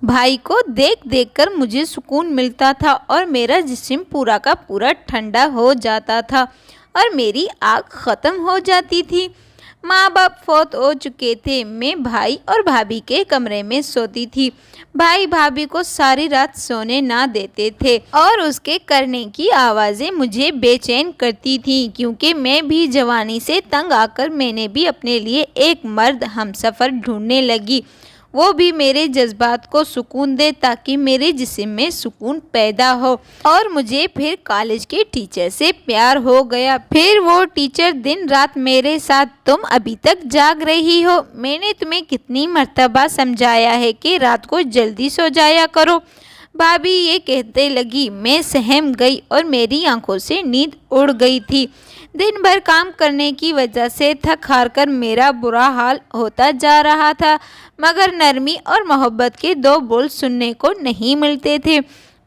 بھائی کو دیکھ دیکھ کر مجھے سکون ملتا تھا اور میرا جسم پورا کا پورا ٹھنڈا ہو جاتا تھا اور میری آگ ختم ہو جاتی تھی۔ ماں باپ فوت ہو چکے تھے۔ میں بھائی اور بھابھی کے کمرے میں سوتی تھی۔ بھائی بھابھی کو ساری رات سونے نہ دیتے تھے اور اس کے کرنے کی آوازیں مجھے بے چین کرتی تھیں، کیونکہ میں بھی جوانی سے تنگ آ کر میں نے بھی اپنے لیے ایک مرد ہمسفر ڈھونڈنے لگی، وہ بھی میرے جذبات کو سکون دے تاکہ میرے جسم میں سکون پیدا ہو۔ اور مجھے پھر کالج کے ٹیچر سے پیار ہو گیا۔ پھر وہ ٹیچر دن رات میرے ساتھ، تم ابھی تک جاگ رہی ہو، میں نے تمہیں کتنی مرتبہ سمجھایا ہے کہ رات کو جلدی سو جایا کرو۔ بھابھی یہ کہتے لگی۔ میں سہم گئی اور میری آنکھوں سے نیند اڑ گئی تھی۔ دن بھر کام کرنے کی وجہ سے تھک ہار کر میرا برا حال ہوتا جا رہا تھا، مگر نرمی اور محبت کے دو بول سننے کو نہیں ملتے تھے۔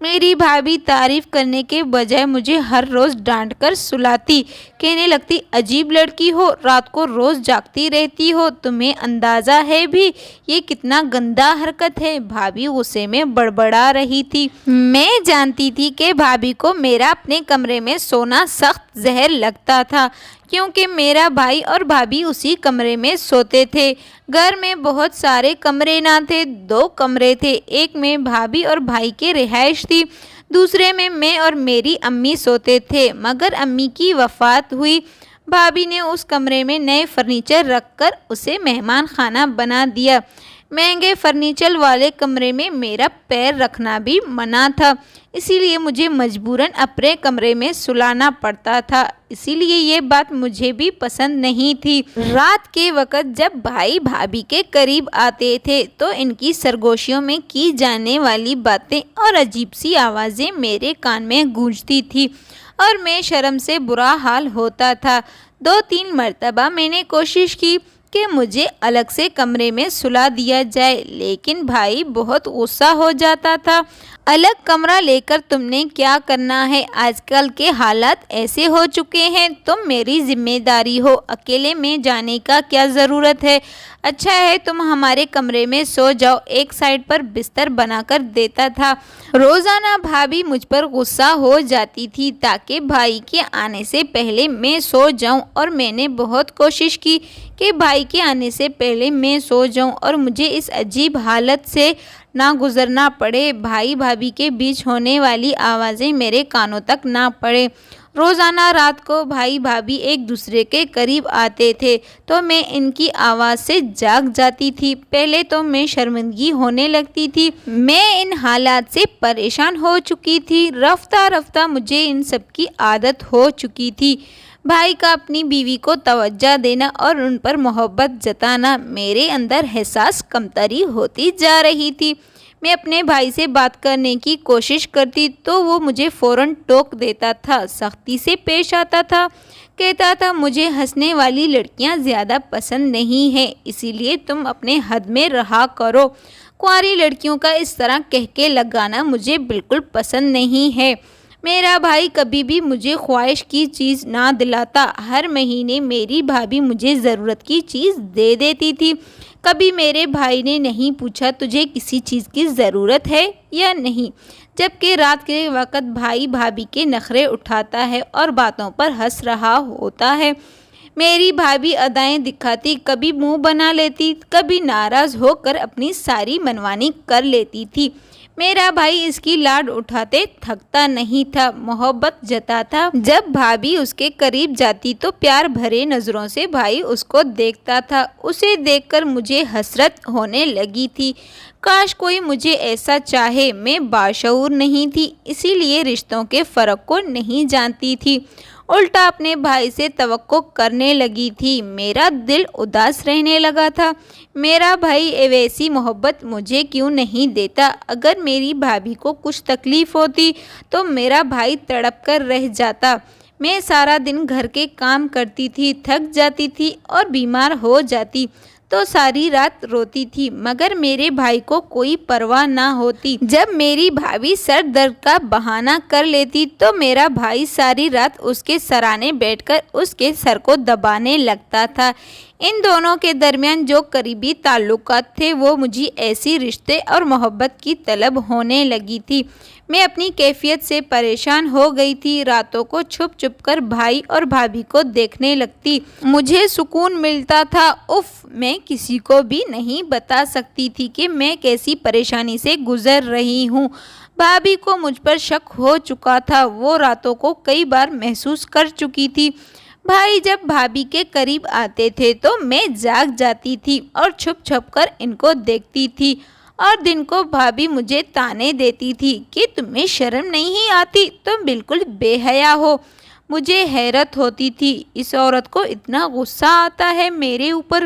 میری بھابھی تعریف کرنے کے بجائے مجھے ہر روز ڈانٹ کر سلاتی، کہنے لگتی عجیب لڑکی ہو، رات کو روز جاگتی رہتی ہو، تمہیں اندازہ ہے بھی یہ کتنا گندا حرکت ہے۔ بھابھی غصے میں بڑبڑا رہی تھی۔ میں جانتی تھی کہ بھابھی کو میرا اپنے کمرے میں سونا سخت زہر لگتا تھا، کیونکہ میرا بھائی اور بھابھی اسی کمرے میں سوتے تھے۔ گھر میں بہت سارے کمرے نہ تھے، 2 کمرے تھے، ایک میں بھابھی اور بھائی کے رہائش تھی، دوسرے میں اور میری امی سوتے تھے، مگر امی کی وفات ہوئی۔ بھابھی نے اس کمرے میں نئے فرنیچر رکھ کر اسے مہمان خانہ بنا دیا۔ مہنگے فرنیچر والے کمرے میں میرا پیر رکھنا بھی منع تھا، اسی لیے مجھے مجبوراً اپنے کمرے میں سلانا پڑتا تھا، اسی لیے یہ بات مجھے بھی پسند نہیں تھی۔ رات کے وقت جب بھائی بھابھی کے قریب آتے تھے تو ان کی سرگوشیوں میں کی جانے والی باتیں اور عجیب سی آوازیں میرے کان میں گونجتی تھی اور میں شرم سے برا حال ہوتا تھا۔ 2-3 مرتبہ میں نے کوشش کی کہ مجھے الگ سے کمرے میں سلا دیا جائے، لیکن بھائی بہت غصہ ہو جاتا تھا۔ الگ کمرہ لے کر تم نے کیا کرنا ہے؟ آج کل کے حالات ایسے ہو چکے ہیں، تم میری ذمہ داری ہو، اکیلے میں جانے کا کیا ضرورت ہے؟ اچھا ہے تم ہمارے کمرے میں سو جاؤ، ایک سائڈ پر بستر بنا کر دیتا تھا۔ روزانہ بھابھی مجھ پر غصہ ہو جاتی تھی تاکہ بھائی کے آنے سے پہلے میں سو جاؤں، اور میں نے بہت کوشش کی کہ بھائی کے آنے سے پہلے میں سو جاؤں اور مجھے اس عجیب حالت سے نہ گزرنا پڑے، بھائی بھابھی کے بیچ ہونے والی آوازیں میرے کانوں تک نہ پڑے۔ روزانہ رات کو بھائی بھابھی ایک دوسرے کے قریب آتے تھے تو میں ان کی آواز سے جاگ جاتی تھی۔ پہلے تو میں شرمندگی ہونے لگتی تھی، میں ان حالات سے پریشان ہو چکی تھی، رفتہ رفتہ مجھے ان سب کی عادت ہو چکی تھی۔ بھائی کا اپنی بیوی کو توجہ دینا اور ان پر محبت جتانا، میرے اندر احساس کمتری ہوتی جا رہی تھی۔ میں اپنے بھائی سے بات کرنے کی کوشش کرتی تو وہ مجھے فوراً ٹوک دیتا تھا، سختی سے پیش آتا تھا، کہتا تھا مجھے ہنسنے والی لڑکیاں زیادہ پسند نہیں ہیں، اسی لیے تم اپنے حد میں رہا کرو۔ کنواری لڑکیوں کا اس طرح کہکے لگانا مجھے بالکل پسند نہیں ہے۔ میرا بھائی کبھی بھی مجھے خواہش کی چیز نہ دلاتا، ہر مہینے میری بھابھی مجھے ضرورت کی چیز دے دیتی تھی۔ کبھی میرے بھائی نے نہیں پوچھا تجھے کسی چیز کی ضرورت ہے یا نہیں، جبکہ رات کے وقت بھائی بھابھی کے نخرے اٹھاتا ہے اور باتوں پر ہنس رہا ہوتا ہے۔ میری بھابھی ادائیں دکھاتی، کبھی منہ بنا لیتی، کبھی ناراض ہو کر اپنی ساری منمانی کر لیتی تھی۔ میرا بھائی اس کی لاڈ اٹھاتے تھکتا نہیں تھا، محبت جتاتا۔ جب بھابھی اس کے قریب جاتی تو پیار بھرے نظروں سے بھائی اس کو دیکھتا تھا، اسے دیکھ کر مجھے حسرت ہونے لگی تھی، کاش کوئی مجھے ایسا چاہے۔ میں باشعور نہیں تھی، اسی لیے رشتوں کے فرق کو نہیں جانتی تھی، الٹا اپنے بھائی سے توقع کرنے لگی تھی۔ میرا دل اداس رہنے لگا تھا، میرا بھائی ویسی محبت مجھے کیوں نہیں دیتا؟ اگر میری بھابھی کو کچھ تکلیف ہوتی تو میرا بھائی تڑپ کر رہ جاتا۔ میں سارا دن گھر کے کام کرتی تھی، تھک جاتی تھی اور بیمار ہو جاتی تو ساری رات روتی تھی، مگر میرے بھائی کو کوئی پرواہ نہ ہوتی۔ جب میری بھابھی سر درد کا بہانہ کر لیتی تو میرا بھائی ساری رات اس کے سرانے بیٹھ کر اس کے سر کو دبانے لگتا تھا۔ ان دونوں کے درمیان جو قریبی تعلقات تھے وہ مجھے ایسی رشتے اور محبت کی طلب ہونے لگی تھی۔ میں اپنی کیفیت سے پریشان ہو گئی تھی۔ راتوں کو چھپ چھپ کر بھائی اور بھابھی کو دیکھنے لگتی۔ مجھے سکون ملتا تھا۔ میں کسی کو بھی نہیں بتا سکتی تھی کہ میں کیسی پریشانی سے گزر رہی ہوں۔ بھابھی کو مجھ پر شک ہو چکا تھا۔ وہ راتوں کو کئی بار محسوس کر چکی تھی۔ بھائی جب بھابھی کے قریب آتے تھے تو میں جاگ جاتی تھی اور چھپ چھپ کر ان کو دیکھتی تھی، اور دن کو بھابھی مجھے طعنے دیتی تھی کہ تمہیں شرم نہیں آتی، تم بالکل بے حیا ہو۔ مجھے حیرت ہوتی تھی، اس عورت کو اتنا غصہ آتا ہے میرے اوپر،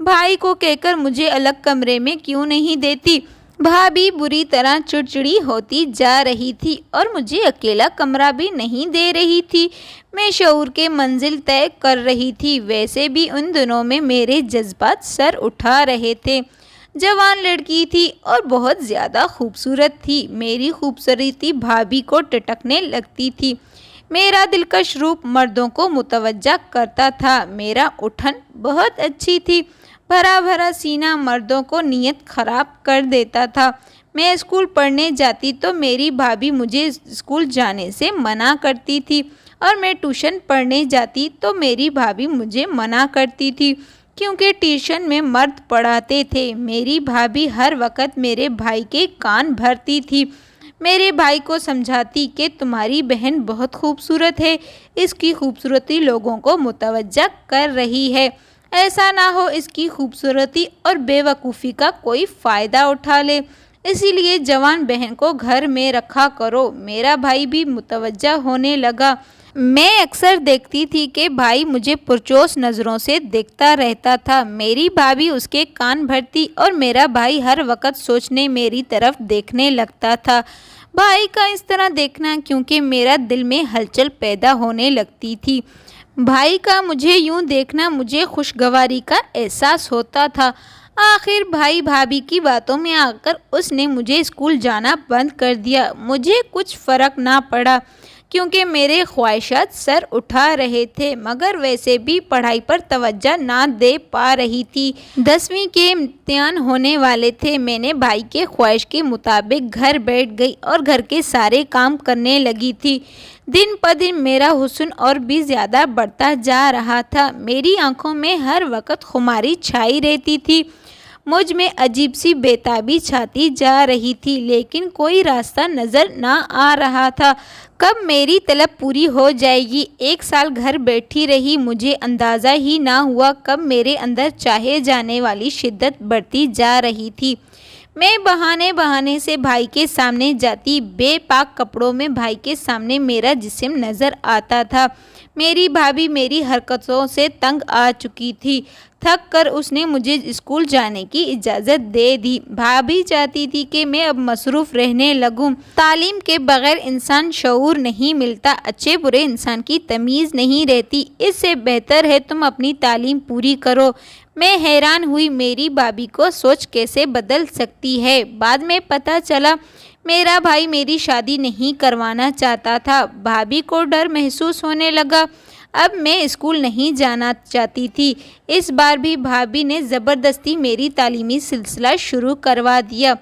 بھائی کو کہہ کر مجھے الگ کمرے میں کیوں نہیں دیتی۔ بھابھی بری طرح چڑچڑی ہوتی جا رہی تھی اور مجھے اکیلا کمرہ بھی نہیں دے رہی تھی۔ میں شعور کے منزل طے کر رہی تھی۔ ویسے بھی ان دنوں میں میرے جذبات سر اٹھا رہے تھے۔ جوان لڑکی تھی اور بہت زیادہ خوبصورت تھی۔ میری خوبصورتی بھابھی کو ٹٹکنے لگتی تھی۔ میرا دلکش روپ مردوں کو متوجہ کرتا تھا۔ میرا اٹھن بہت اچھی تھی۔ بھرا بھرا سینہ مردوں کو نیت خراب کر دیتا تھا۔ میں اسکول پڑھنے جاتی تو میری بھابھی مجھے اسکول جانے سے منع کرتی تھی، اور میں ٹیوشن پڑھنے جاتی تو میری بھابھی مجھے منع کرتی تھی، کیونکہ ٹیوشن میں مرد پڑھاتے تھے۔ میری بھابھی ہر وقت میرے بھائی کے کان بھرتی تھی۔ میرے بھائی کو سمجھاتی کہ تمہاری بہن بہت خوبصورت ہے، اس کی خوبصورتی لوگوں کو متوجہ کر رہی ہے، ایسا نہ ہو اس کی خوبصورتی اور بے وقوفی کا کوئی فائدہ اٹھا لے، اسی لیے جوان بہن کو گھر میں رکھا کرو۔ میرا بھائی بھی متوجہ ہونے لگا۔ میں اکثر دیکھتی تھی کہ بھائی مجھے پرجوش نظروں سے دیکھتا رہتا تھا۔ میری بھابھی اس کے کان بھرتی اور میرا بھائی ہر وقت سوچنے میری طرف دیکھنے لگتا تھا۔ بھائی کا اس طرح دیکھنا کیونکہ میرا دل میں ہلچل پیدا ہونے لگتی تھی۔ بھائی کا مجھے یوں دیکھنا مجھے خوشگواری کا احساس ہوتا تھا۔ آخر بھائی بھابھی کی باتوں میں آ کر اس نے مجھے اسکول جانا بند کر دیا۔ مجھے کچھ فرق نہ پڑا کیونکہ میرے خواہشات سر اٹھا رہے تھے، مگر ویسے بھی پڑھائی پر توجہ نہ دے پا رہی تھی۔ 10ویں کے امتحان ہونے والے تھے۔ میں نے بھائی کے خواہش کے مطابق گھر بیٹھ گئی اور گھر کے سارے کام کرنے لگی تھی۔ دن بدن میرا حسن اور بھی زیادہ بڑھتا جا رہا تھا۔ میری آنکھوں میں ہر وقت خماری چھائی رہتی تھی۔ مجھ میں عجیب سی بےتابی چھاتی جا رہی تھی، لیکن کوئی راستہ نظر نہ آ رہا تھا۔ کب میری طلب پوری ہو جائے گی؟ 1 سال گھر بیٹھی رہی، مجھے اندازہ ہی نہ ہوا کب میرے اندر چاہے جانے والی شدت بڑھتی جا رہی تھی۔ میں بہانے سے بھائی کے سامنے جاتی۔ بے پاک کپڑوں میں بھائی کے سامنے میرا جسم نظر آتا تھا۔ میری بھابھی میری حرکتوں سے تنگ آ چکی تھی۔ تھک کر اس نے مجھے اسکول جانے کی اجازت دے دی۔ بھابھی چاہتی تھی کہ میں اب مصروف رہنے لگوں۔ تعلیم کے بغیر انسان شعور نہیں ملتا، اچھے برے انسان کی تمیز نہیں رہتی، اس سے بہتر ہے تم اپنی تعلیم پوری کرو۔ میں حیران ہوئی، میری بھابھی کو سوچ کیسے بدل سکتی ہے؟ بعد میں پتہ چلا میرا بھائی میری شادی نہیں کروانا چاہتا تھا۔ بھابھی کو ڈر محسوس ہونے لگا۔ اب میں اسکول نہیں جانا چاہتی تھی۔ اس بار بھی بھابھی نے زبردستی میری تعلیمی سلسلہ شروع کروا دیا۔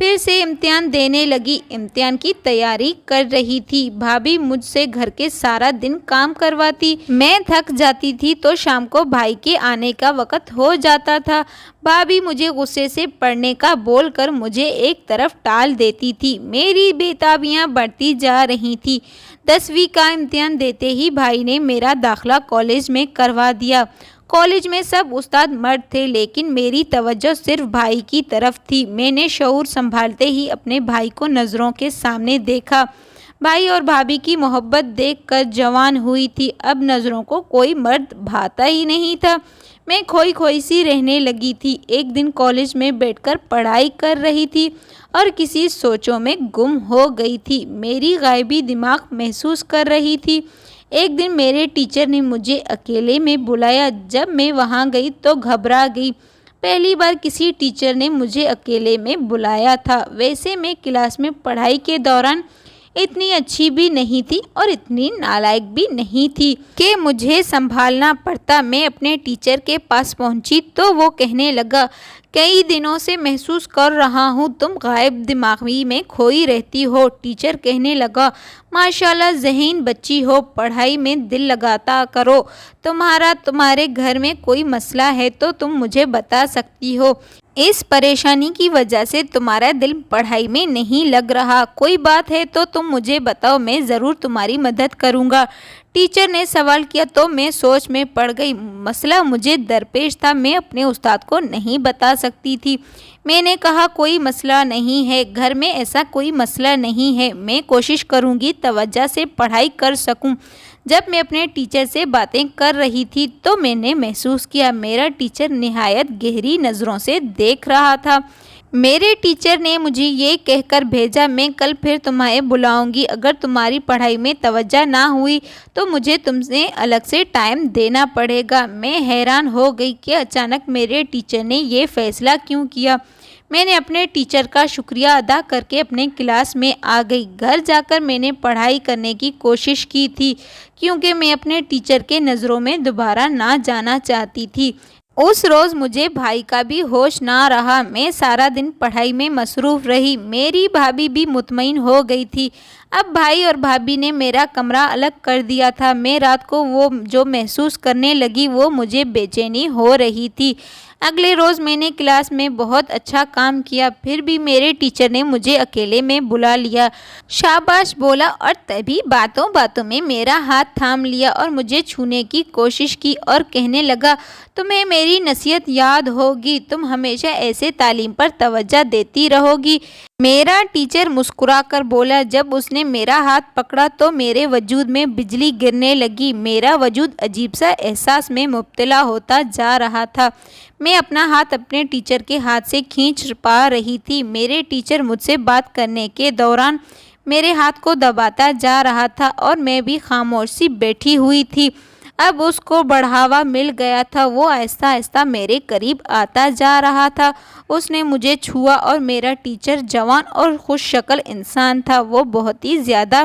پھر سے امتحان دینے لگی۔ امتحان کی تیاری کر رہی تھی۔ بھابھی مجھ سے گھر کے سارا دن کام کرواتی۔ میں تھک جاتی تھی تو شام کو بھائی کے آنے کا وقت ہو جاتا تھا۔ بھابھی مجھے غصے سے پڑھنے کا بول کر مجھے ایک طرف ٹال دیتی تھی۔ میری بےتابیاں بڑھتی جا رہی تھی۔ 10ویں کا امتحان دیتے ہی بھائی نے میرا داخلہ کالج میں کروا دیا۔ کالج میں سب استاد مرد تھے، لیکن میری توجہ صرف بھائی کی طرف تھی۔ میں نے شعور سنبھالتے ہی اپنے بھائی کو نظروں کے سامنے دیکھا۔ بھائی اور بھابھی کی محبت دیکھ کر جوان ہوئی تھی۔ اب نظروں کو کوئی مرد بھاتا ہی نہیں تھا۔ میں کھوئی سی رہنے لگی تھی۔ ایک دن کالج میں بیٹھ کر پڑھائی کر رہی تھی اور کسی سوچوں میں گم ہو گئی تھی۔ میری غائبی دماغ محسوس کر رہی تھی۔ ایک دن میرے ٹیچر نے مجھے اکیلے میں بلایا۔ جب میں وہاں گئی تو گھبرا گئی۔ پہلی بار کسی ٹیچر نے مجھے اکیلے میں بلایا تھا۔ ویسے میں کلاس میں پڑھائی کے دوران اتنی اچھی بھی نہیں تھی اور اتنی نالائق بھی نہیں تھی کہ مجھے سنبھالنا پڑتا۔ میں اپنے ٹیچر کے پاس پہنچی تو وہ کہنے لگا، کئی دنوں سے محسوس کر رہا ہوں تم غائب دماغی میں کھوئی رہتی ہو۔ ٹیچر کہنے لگا، ماشاءاللہ ذہین بچی ہو، پڑھائی میں دل لگاتا کرو۔ تمہارے گھر میں کوئی مسئلہ ہے تو تم مجھے بتا سکتی ہو۔ اس پریشانی کی وجہ سے تمہارا دل پڑھائی میں نہیں لگ رہا، کوئی بات ہے تو تم مجھے بتاؤ، میں ضرور تمہاری مدد کروں گا۔ ٹیچر نے سوال کیا تو میں سوچ میں پڑ گئی۔ مسئلہ مجھے درپیش تھا، میں اپنے استاد کو نہیں بتا سکتی تھی۔ میں نے کہا، کوئی مسئلہ نہیں ہے، گھر میں ایسا کوئی مسئلہ نہیں ہے، میں کوشش کروں گی توجہ سے پڑھائی کر سکوں۔ جب میں اپنے ٹیچر سے باتیں کر رہی تھی تو میں نے محسوس کیا میرا ٹیچر نہایت گہری نظروں سے دیکھ رہا تھا۔ میرے ٹیچر نے مجھے یہ کہہ کر بھیجا، میں کل پھر تمہیں بلاؤں گی، اگر تمہاری پڑھائی میں توجہ نہ ہوئی تو مجھے تم سے الگ سے ٹائم دینا پڑے گا۔ میں حیران ہو گئی کہ اچانک میرے ٹیچر نے یہ فیصلہ کیوں کیا۔ میں نے اپنے ٹیچر کا شکریہ ادا کر کے اپنے کلاس میں آ گئی۔ گھر جا کر میں نے پڑھائی کرنے کی کوشش کی تھی کیونکہ میں اپنے ٹیچر کے نظروں میں دوبارہ نہ جانا چاہتی تھی۔ اس روز مجھے بھائی کا بھی ہوش نہ رہا، میں سارا دن پڑھائی میں مصروف رہی۔ میری بھابھی بھی مطمئن ہو گئی تھی۔ اب بھائی اور بھابھی نے میرا کمرہ الگ کر دیا تھا۔ میں رات کو وہ جو محسوس کرنے لگی وہ مجھے بے چینی ہو رہی تھی۔ اگلے روز میں نے کلاس میں بہت اچھا کام کیا، پھر بھی میرے ٹیچر نے مجھے اکیلے میں بلا لیا، شاباش بولا اور تبھی باتوں باتوں میں میرا ہاتھ تھام لیا اور مجھے چھونے کی کوشش کی اور کہنے لگا، تمہیں میری نصیحت یاد ہوگی، تم ہمیشہ ایسے تعلیم پر توجہ دیتی رہو گی۔ میرا ٹیچر مسکرا کر بولا۔ جب اس نے میرا ہاتھ پکڑا تو میرے وجود میں بجلی گرنے لگی، میرا وجود عجیب سا احساس میں مبتلا ہوتا جا رہا تھا۔ میں اپنا ہاتھ اپنے ٹیچر کے ہاتھ سے کھینچ پا رہی تھی۔ میرے ٹیچر مجھ سے بات کرنے کے دوران میرے ہاتھ کو دباتا جا رہا تھا اور میں بھی خاموش سی بیٹھی ہوئی تھی۔ اب اس کو بڑھاوا مل گیا تھا، وہ آہستہ آہستہ میرے قریب آتا جا رہا تھا۔ اس نے مجھے چھوا اور میرا ٹیچر جوان اور خوش شکل انسان تھا، وہ بہت ہی زیادہ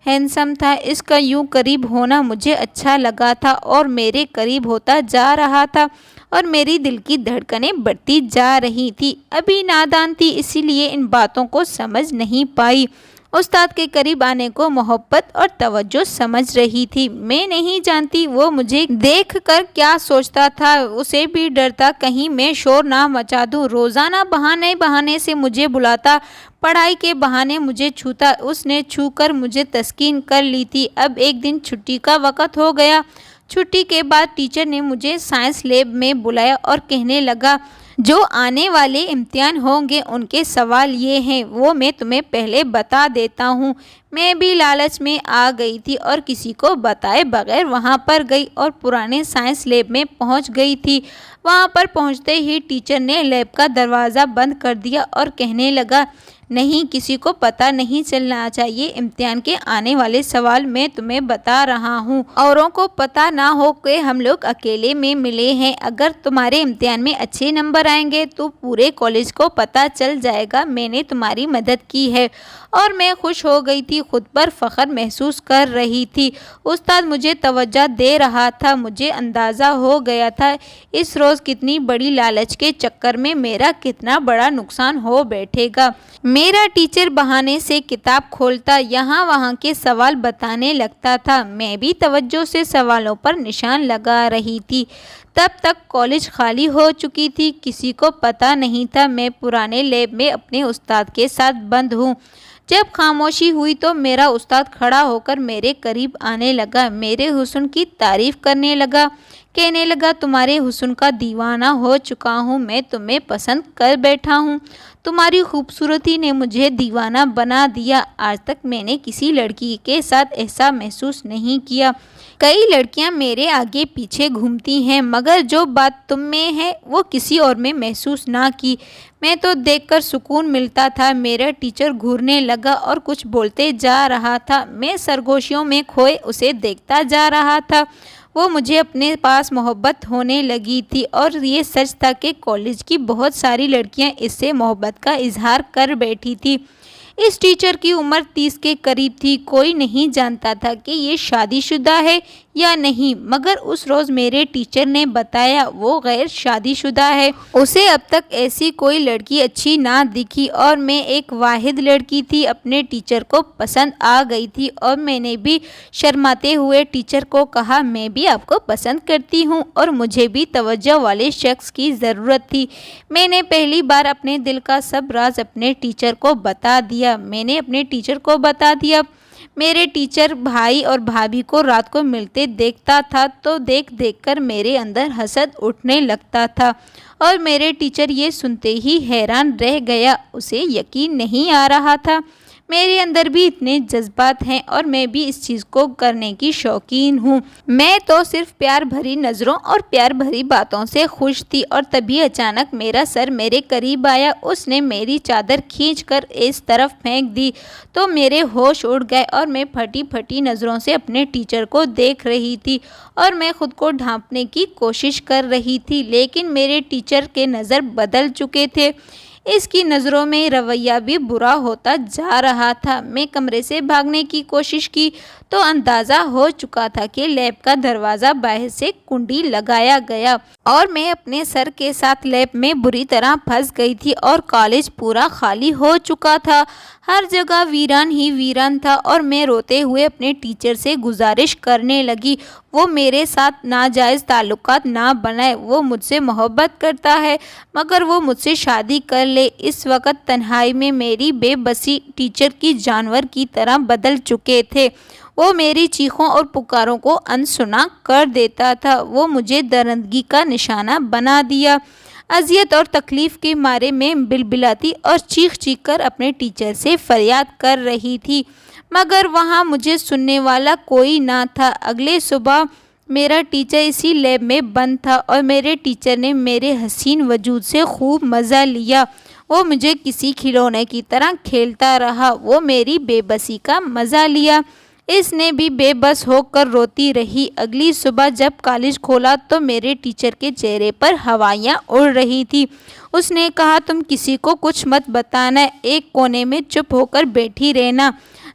ہینڈسم تھا۔ اس کا یوں قریب ہونا مجھے اچھا لگا تھا اور میرے قریب ہوتا جا رہا تھا اور میری دل کی دھڑکنیں بڑھتی جا رہی تھی۔ ابھی نادان تھی اسی لیے ان باتوں کو سمجھ نہیں پائی۔ استاد کے قریب آنے کو محبت اور توجہ سمجھ رہی تھی۔ میں نہیں جانتی وہ مجھے دیکھ کر کیا سوچتا تھا، اسے بھی ڈر تھا کہیں میں شور نہ مچا دوں۔ روزانہ بہانے بہانے سے مجھے بلاتا، پڑھائی کے بہانے مجھے چھوتا، اس نے چھو کر مجھے تسکین کر لی تھی۔ اب ایک دن چھٹی کا وقت ہو گیا۔ چھٹی کے بعد ٹیچر نے مجھے سائنس لیب میں بلایا اور کہنے لگا، جو آنے والے امتحان ہوں گے ان کے سوال یہ ہیں، وہ میں تمہیں پہلے بتا دیتا ہوں۔ میں بھی لالچ میں آ گئی تھی اور کسی کو بتائے بغیر وہاں پر گئی اور پرانے سائنس لیب میں پہنچ گئی تھی۔ وہاں پر پہنچتے ہی ٹیچر نے لیب کا دروازہ بند کر دیا اور کہنے لگا، نہیں، کسی کو پتہ نہیں چلنا چاہیے، امتحان کے آنے والے سوال میں تمہیں بتا رہا ہوں، اوروں کو پتہ نہ ہو کہ ہم لوگ اکیلے میں ملے ہیں۔ اگر تمہارے امتحان میں اچھے نمبر آئیں گے تو پورے کالج کو پتہ چل جائے گا میں نے تمہاری مدد کی ہے۔ اور میں خوش ہو گئی تھی، خود پر فخر محسوس کر رہی تھی۔ استاد مجھے توجہ دے رہا تھا، مجھے اندازہ ہو گیا تھا اس روز کتنی بڑی لالچ کے چکر میں میرا کتنا بڑا نقصان ہو بیٹھے گا۔ میرا ٹیچر بہانے سے کتاب کھولتا، یہاں وہاں کے سوال بتانے لگتا تھا، میں بھی توجہ سے سوالوں پر نشان لگا رہی تھی۔ تب تک کالج خالی ہو چکی تھی، کسی کو پتہ نہیں تھا میں پرانے لیب میں اپنے استاد کے ساتھ بند ہوں۔ جب خاموشی ہوئی تو میرا استاد کھڑا ہو کر میرے قریب آنے لگا، میرے حسن کی تعریف کرنے لگا، کہنے لگا، تمہارے حسن کا دیوانہ ہو چکا ہوں، میں تمہیں پسند کر بیٹھا ہوں، تمہاری خوبصورتی نے مجھے دیوانہ بنا دیا۔ آج تک میں نے کسی لڑکی کے ساتھ ایسا محسوس نہیں کیا۔ کئی لڑکیاں میرے آگے پیچھے گھومتی ہیں مگر جو بات تم میں ہے وہ کسی اور میں محسوس نہ کی۔ میں تو دیکھ کر سکون ملتا تھا۔ میرا ٹیچر گھورنے لگا اور کچھ بولتے جا رہا تھا، میں سرگوشیوں میں کھوئے اسے دیکھتا جا رہا تھا۔ وہ مجھے اپنے پاس محبت ہونے لگی تھی اور یہ سچ تھا کہ کالج کی بہت ساری لڑکیاں اس سے محبت کا اظہار کر بیٹھی تھی۔ اس ٹیچر کی عمر 30 کے قریب تھی۔ کوئی نہیں جانتا تھا کہ یہ شادی شدہ ہے یا نہیں، مگر اس روز میرے ٹیچر نے بتایا وہ غیر شادی شدہ ہے۔ اسے اب تک ایسی کوئی لڑکی اچھی نہ دکھی اور میں ایک واحد لڑکی تھی۔ اپنے ٹیچر کو پسند آ گئی تھی اور میں نے بھی شرماتے ہوئے ٹیچر کو کہا میں بھی آپ کو پسند کرتی ہوں اور مجھے بھی توجہ والے شخص کی ضرورت تھی۔ میں نے پہلی بار اپنے دل کا سب راز اپنے ٹیچر کو بتا دیا۔ میں نے اپنے ٹیچر کو بتا دیا۔ میرے ٹیچر بھائی اور بھابھی کو رات کو ملتے دیکھتا تھا تو دیکھ دیکھ کر میرے اندر حسد اٹھنے لگتا تھا اور میرے ٹیچر یہ سنتے ہی حیران رہ گیا۔ اسے یقین نہیں آ رہا تھا میرے اندر بھی اتنے جذبات ہیں اور میں بھی اس چیز کو کرنے کی شوقین ہوں۔ میں تو صرف پیار بھری نظروں اور پیار بھری باتوں سے خوش تھی اور تبھی اچانک میرا سر میرے قریب آیا۔ اس نے میری چادر کھینچ کر اس طرف پھینک دی تو میرے ہوش اڑ گئے اور میں پھٹی پھٹی نظروں سے اپنے ٹیچر کو دیکھ رہی تھی اور میں خود کو ڈھانپنے کی کوشش کر رہی تھی، لیکن میرے ٹیچر کے نظر بدل چکے تھے۔ اس کی نظروں میں رویہ بھی برا ہوتا جا رہا تھا۔ میں کمرے سے بھاگنے کی کوشش کی تو اندازہ ہو چکا تھا کہ لیب کا دروازہ باہر سے کنڈی لگایا گیا اور میں اپنے سر کے ساتھ لیب میں بری طرح پھنس گئی تھی اور کالج پورا خالی ہو چکا تھا۔ ہر جگہ ویران ہی ویران تھا اور میں روتے ہوئے اپنے ٹیچر سے گزارش کرنے لگی وہ میرے ساتھ ناجائز تعلقات نہ بنائے۔ وہ مجھ سے محبت کرتا ہے مگر وہ مجھ سے شادی کر لے۔ اس وقت تنہائی میں میری بے بسی ٹیچر کی جانور کی طرح بدل چکے تھے۔ وہ میری چیخوں اور پکاروں کو انسنا کر دیتا تھا۔ وہ مجھے درندگی کا نشانہ بنا دیا۔ اذیت اور تکلیف کے مارے میں بلبلاتی اور چیخ چیخ کر اپنے ٹیچر سے فریاد کر رہی تھی مگر وہاں مجھے سننے والا کوئی نہ تھا۔ اگلے صبح میرا ٹیچر اسی لیب میں بند تھا اور میرے ٹیچر نے میرے حسین وجود سے خوب مزہ لیا۔ وہ مجھے کسی کھلونے کی طرح کھیلتا رہا۔ وہ میری بے بسی کا مزہ لیا۔ اس نے بھی بے بس ہو کر روتی رہی۔ اگلی صبح جب کالج کھولا تو میرے ٹیچر کے چہرے پر ہوائیاں اڑ رہی تھی۔ اس نے کہا تم کسی کو کچھ مت بتانا، ایک کونے میں چپ ہو کر بیٹھی رہنا،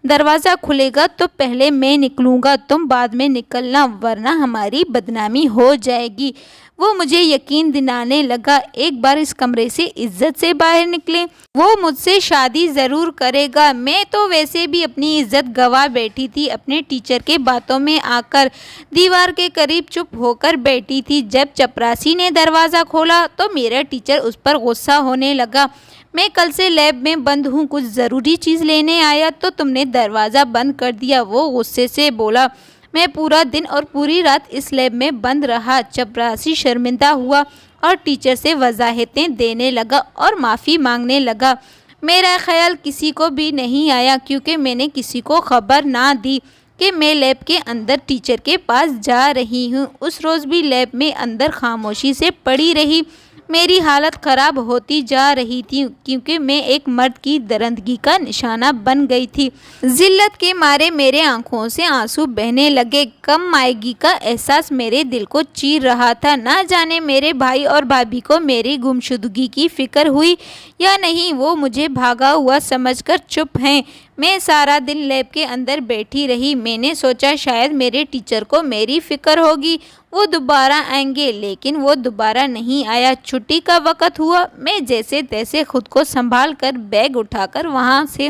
دروازہ کھلے گا تو پہلے میں نکلوں گا، تم بعد میں نکلنا ورنہ ہماری بدنامی ہو جائے گی۔ وہ مجھے یقین دلانے لگا ایک بار اس کمرے سے عزت سے باہر نکلیں، وہ مجھ سے شادی ضرور کرے گا۔ میں تو ویسے بھی اپنی عزت گوا بیٹھی تھی، اپنے ٹیچر کے باتوں میں آ کر دیوار کے قریب چپ ہو کر بیٹھی تھی۔ جب چپراسی نے دروازہ کھولا تو میرا ٹیچر اس پر غصہ ہونے لگا۔ میں کل سے لیب میں بند ہوں، کچھ ضروری چیز لینے آیا تو تم نے دروازہ بند کر دیا۔ وہ غصے سے بولا۔ میں پورا دن اور پوری رات اس لیب میں بند رہا۔ چپراسی شرمندہ ہوا اور ٹیچر سے وضاحتیں دینے لگا اور معافی مانگنے لگا۔ میرا خیال کسی کو بھی نہیں آیا کیونکہ میں نے کسی کو خبر نہ دی کہ میں لیب کے اندر ٹیچر کے پاس جا رہی ہوں۔ اس روز بھی لیب میں اندر خاموشی سے پڑی رہی۔ میری حالت خراب ہوتی جا رہی تھی کیونکہ میں ایک مرد کی درندگی کا نشانہ بن گئی تھی۔ ذلت کے مارے میرے آنکھوں سے آنسو بہنے لگے۔ کم مائگی کا احساس میرے دل کو چیر رہا تھا۔ نہ جانے میرے بھائی اور بھابھی کو میری گمشدگی کی فکر ہوئی یا نہیں، وہ مجھے بھاگا ہوا سمجھ کر چپ ہیں۔ میں سارا دن لیب کے اندر بیٹھی رہی۔ میں نے سوچا شاید میرے ٹیچر کو میری فکر ہوگی، وہ دوبارہ آئیں گے، لیکن وہ دوبارہ نہیں آیا۔ چھٹی کا وقت ہوا۔ میں جیسے تیسے خود کو سنبھال کر بیگ اٹھا کر وہاں سے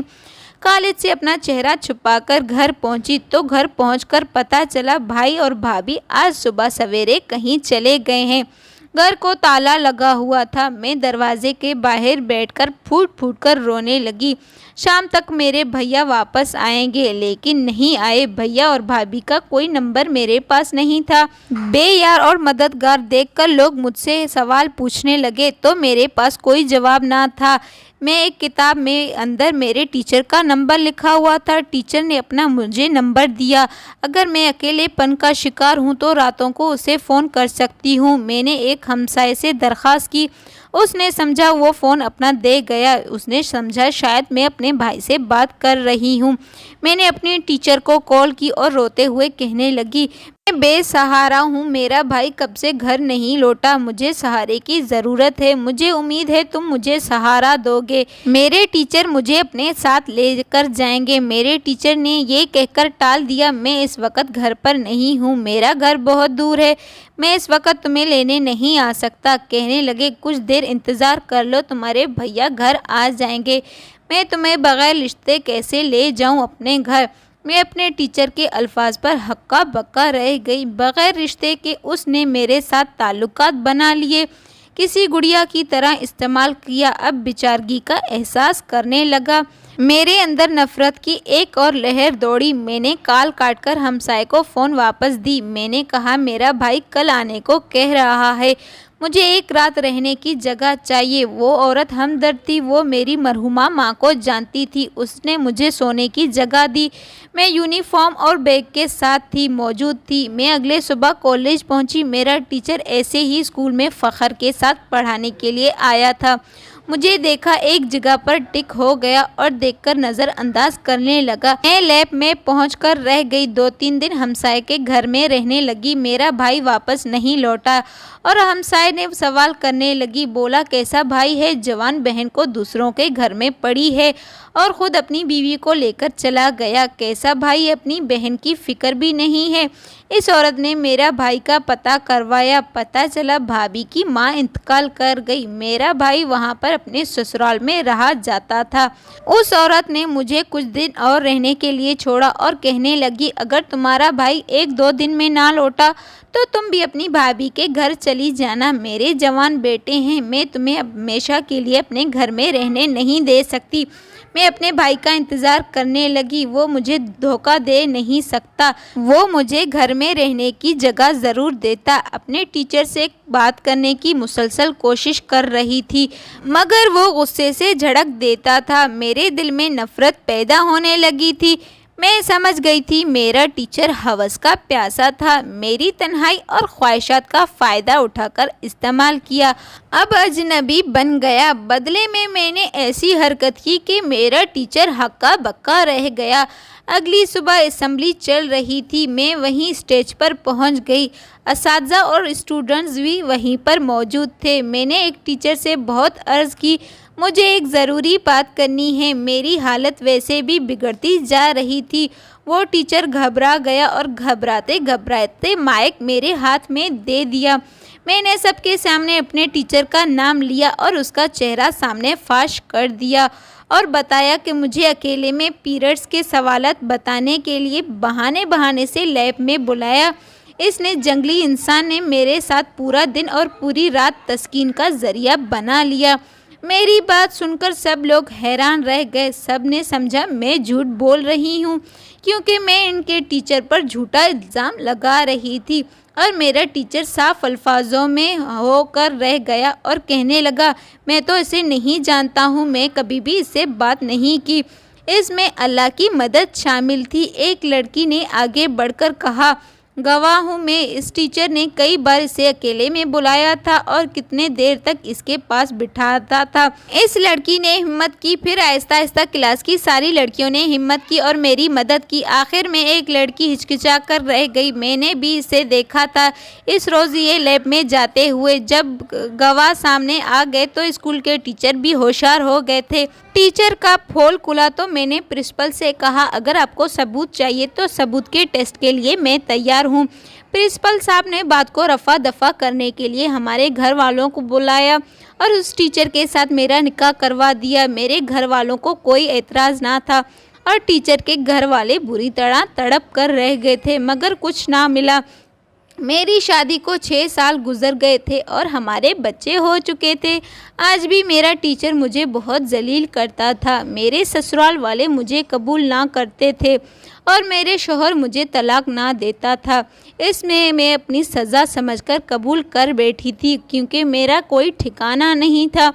کالج سے اپنا چہرہ چھپا کر گھر پہنچی تو گھر پہنچ کر پتہ چلا بھائی اور بھابھی آج صبح سویرے کہیں چلے گئے ہیں۔ گھر کو تالا لگا ہوا تھا۔ میں دروازے کے باہر بیٹھ کر پھوٹ پھوٹ کر رونے لگی۔ شام تک میرے بھیا واپس آئیں گے لیکن نہیں آئے۔ بھیا اور بھابھی کا کوئی نمبر میرے پاس نہیں تھا۔ بے یار اور مددگار دیکھ کر لوگ مجھ سے سوال پوچھنے لگے تو میرے پاس کوئی جواب نہ تھا۔ میں ایک کتاب میں اندر میرے ٹیچر کا نمبر لکھا ہوا تھا۔ ٹیچر نے اپنا مجھے نمبر دیا۔ اگر میں اکیلے پن کا شکار ہوں تو راتوں کو اسے فون کر سکتی ہوں۔ میں نے ایک ہمسائے سے درخواست کی۔ اس نے سمجھا وہ فون اپنا دے گیا۔ اس نے سمجھا شاید میں اپنے بھائی سے بات کر رہی ہوں۔ میں نے اپنے ٹیچر کو کال کی اور روتے ہوئے کہنے لگی میں بے سہارا ہوں، میرا بھائی کب سے گھر نہیں لوٹا، مجھے سہارے کی ضرورت ہے، مجھے امید ہے تم مجھے سہارا دو گے، میرے ٹیچر مجھے اپنے ساتھ لے کر جائیں گے۔ میرے ٹیچر نے یہ کہہ کر ٹال دیا، میں اس وقت گھر پر نہیں ہوں، میرا گھر بہت دور ہے، میں اس وقت تمہیں لینے نہیں آ سکتا۔ کہنے لگے کچھ دیر انتظار کر لو، تمہارے بھیا گھر آ جائیں گے، میں تمہیں بغیر رشتے کیسے لے جاؤں اپنے گھر۔ میں اپنے ٹیچر کے الفاظ پر ہکا بکا رہ گئی، بغیر رشتے کے اس نے میرے ساتھ تعلقات بنا لیے، کسی گڑیا کی طرح استعمال کیا۔ اب بیچارگی کا احساس کرنے لگا، میرے اندر نفرت کی ایک اور لہر دوڑی۔ میں نے کال کاٹ کر ہمسائے کو فون واپس دی، میں نے کہا میرا بھائی کل آنے کو کہہ رہا ہے، مجھے ایک رات رہنے کی جگہ چاہیے۔ وہ عورت ہمدرد تھی، وہ میری مرحومہ ماں کو جانتی تھی، اس نے مجھے سونے کی جگہ دی۔ میں یونیفارم اور بیگ کے ساتھ موجود تھی۔ میں اگلے صبح کالج پہنچی، میرا ٹیچر ایسے ہی اسکول میں فخر کے ساتھ پڑھانے کے لیے آیا تھا، مجھے دیکھا ایک جگہ پر ٹک ہو گیا اور دیکھ کر نظر انداز کرنے لگا۔ میں لیب میں پہنچ کر رہ گئی، 2-3 دن ہمسائے کے گھر میں رہنے لگی۔ میرا بھائی واپس نہیں لوٹا اور ہمسائے نے سوال کرنے لگی، بولا کیسا بھائی ہے، جوان بہن کو دوسروں کے گھر میں پڑی ہے اور خود اپنی بیوی کو لے کر چلا گیا، کیسا بھائی، اپنی بہن کی فکر بھی نہیں ہے۔ اس عورت نے میرا بھائی کا پتہ کروایا، پتہ چلا بھابھی کی ماں انتقال کر گئی، میرا بھائی وہاں پر اپنے سسرال میں رہا جاتا تھا۔ اس عورت نے مجھے کچھ دن اور رہنے کے لیے چھوڑا اور کہنے لگی اگر تمہارا بھائی 1-2 دن میں نہ لوٹا تو تم بھی اپنی بھابھی کے گھر چلی جانا، میرے جوان بیٹے ہیں، میں تمہیں ہمیشہ کے لیے اپنے گھر میں رہنے نہیں دے سکتی۔ میں اپنے بھائی کا انتظار کرنے لگی، وہ مجھے دھوکہ دے نہیں سکتا، وہ مجھے گھر میں رہنے کی جگہ ضرور دیتا۔ اپنے ٹیچر سے بات کرنے کی مسلسل کوشش کر رہی تھی مگر وہ غصے سے جھڑک دیتا تھا، میرے دل میں نفرت پیدا ہونے لگی تھی۔ میں سمجھ گئی تھی میرا ٹیچر ہوس کا پیاسا تھا، میری تنہائی اور خواہشات کا فائدہ اٹھا کر استعمال کیا، اب اجنبی بن گیا۔ بدلے میں نے ایسی حرکت کی کہ میرا ٹیچر ہکا بکا رہ گیا۔ اگلی صبح اسمبلی چل رہی تھی، میں وہیں اسٹیج پر پہنچ گئی، اساتذہ اور اسٹوڈنٹس بھی وہیں پر موجود تھے۔ میں نے ایک ٹیچر سے بہت عرض کی مجھے ایک ضروری بات کرنی ہے، میری حالت ویسے بھی بگڑتی جا رہی تھی۔ وہ ٹیچر گھبرا گیا اور گھبراتے گھبراتے مائک میرے ہاتھ میں دے دیا۔ میں نے سب کے سامنے اپنے ٹیچر کا نام لیا اور اس کا چہرہ سامنے فاش کر دیا اور بتایا کہ مجھے اکیلے میں پیریڈز کے سوالات بتانے کے لیے بہانے سے لیب میں بلایا۔ اس نے جنگلی انسان نے میرے ساتھ پورا دن اور پوری رات تسکین کا ذریعہ بنا لیا۔ میری بات سن کر سب لوگ حیران رہ گئے، سب نے سمجھا میں جھوٹ بول رہی ہوں کیونکہ میں ان کے ٹیچر پر جھوٹا الزام لگا رہی تھی، اور میرا ٹیچر صاف الفاظوں میں ہو کر رہ گیا اور کہنے لگا میں تو اسے نہیں جانتا ہوں، میں کبھی بھی اس سے بات نہیں کی، اس میں اللہ کی مدد شامل تھی۔ ایک لڑکی نے آگے بڑھ کر کہا گواہ ہوں میں، اس ٹیچر نے کئی بار اسے اکیلے میں بلایا تھا اور کتنے دیر تک اس کے پاس بٹھاتا تھا۔ اس لڑکی نے ہمت کی، پھر آہستہ آہستہ کلاس کی ساری لڑکیوں نے ہمت کی اور میری مدد کی، آخر میں ایک لڑکی ہچکچا کر رہ گئی، میں نے بھی اسے دیکھا تھا اس روز یہ لیب میں جاتے ہوئے۔ جب گواہ سامنے آ گئے تو اسکول کے ٹیچر بھی ہوشیار ہو گئے تھے۔ ٹیچر کا پھول کھلا تو میں نے پرنسپل سے کہا اگر آپ کو ثبوت چاہیے تو ثبوت کے ٹیسٹ کے لیے میں تیار ہوں۔ پرنسپل صاحب نے بات کو رفع دفع کرنے کے لیے ہمارے گھر والوں کو بلایا اور اس ٹیچر کے ساتھ میرا نکاح کروا دیا۔ میرے گھر والوں کو کوئی اعتراض نہ تھا اور ٹیچر کے گھر والے بری طرح تڑپ کر رہ گئے تھے مگر کچھ نہ ملا۔ میری شادی کو 6 سال گزر گئے تھے اور ہمارے بچے ہو چکے تھے۔ آج بھی میرا ٹیچر مجھے بہت ذلیل کرتا تھا، میرے سسرال والے مجھے قبول نہ کرتے تھے اور میرے شوہر مجھے طلاق نہ دیتا تھا۔ اس میں اپنی سزا سمجھ کر قبول کر بیٹھی تھی کیونکہ میرا کوئی ٹھکانہ نہیں تھا۔